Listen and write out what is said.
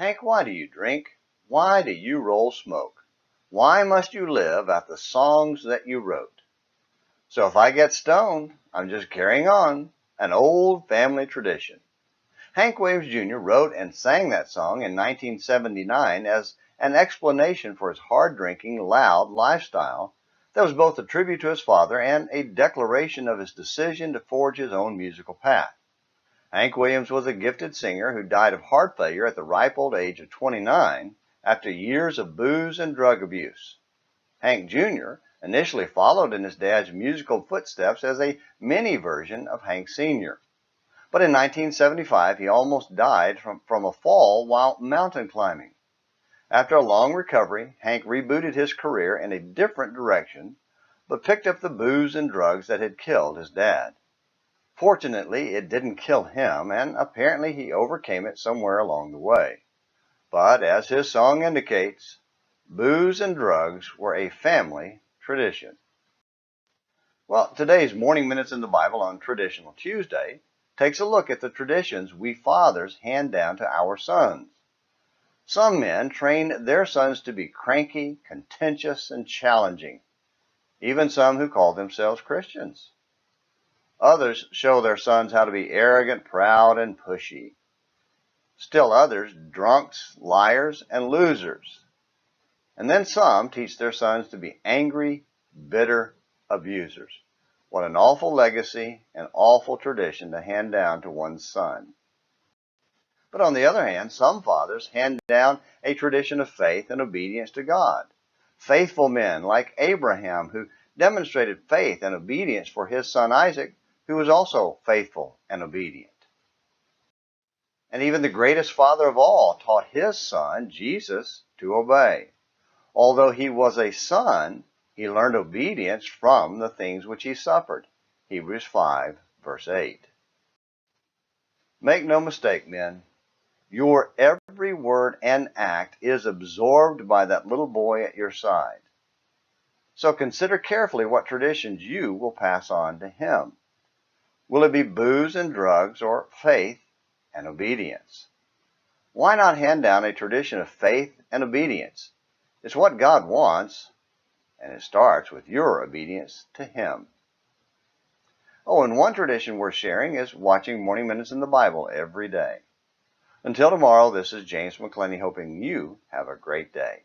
Hank, why do you drink? Why do you roll smoke? Why must you live out the songs that you wrote? So if I get stoned, I'm just carrying on an old family tradition. Hank Williams Jr. wrote and sang that song in 1979 as an explanation for his hard-drinking, loud lifestyle that was both a tribute to his father and a declaration of his decision to forge his own musical path. Hank Williams was a gifted singer who died of heart failure at the ripe old age of 29 after years of booze and drug abuse. Hank Jr. initially followed in his dad's musical footsteps as a mini version of Hank Sr. But in 1975, he almost died from a fall while mountain climbing. After a long recovery, Hank rebooted his career in a different direction, but picked up the booze and drugs that had killed his dad. Fortunately, it didn't kill him, and apparently he overcame it somewhere along the way. But as his song indicates, booze and drugs were a family tradition. Well, today's Morning Minutes in the Bible on Traditional Tuesday takes a look at the traditions we fathers hand down to our sons. Some men train their sons to be cranky, contentious, and challenging, even some who call themselves Christians. Others show their sons how to be arrogant, proud, and pushy. Still others, drunks, liars, and losers. And then some teach their sons to be angry, bitter abusers. What an awful legacy and awful tradition to hand down to one's son. But on the other hand, some fathers hand down a tradition of faith and obedience to God. Faithful men like Abraham, who demonstrated faith and obedience for his son Isaac, who was also faithful and obedient. And even the greatest father of all taught his son, Jesus, to obey. Although he was a son, he learned obedience from the things which he suffered. Hebrews 5, verse 8. Make no mistake, men. Your every word and act is absorbed by that little boy at your side. So consider carefully what traditions you will pass on to him. Will it be booze and drugs or faith and obedience? Why not hand down a tradition of faith and obedience? It's what God wants, and it starts with your obedience to Him. Oh, and one tradition we're sharing is watching Morning Minutes in the Bible every day. Until tomorrow, this is James McClenny hoping you have a great day.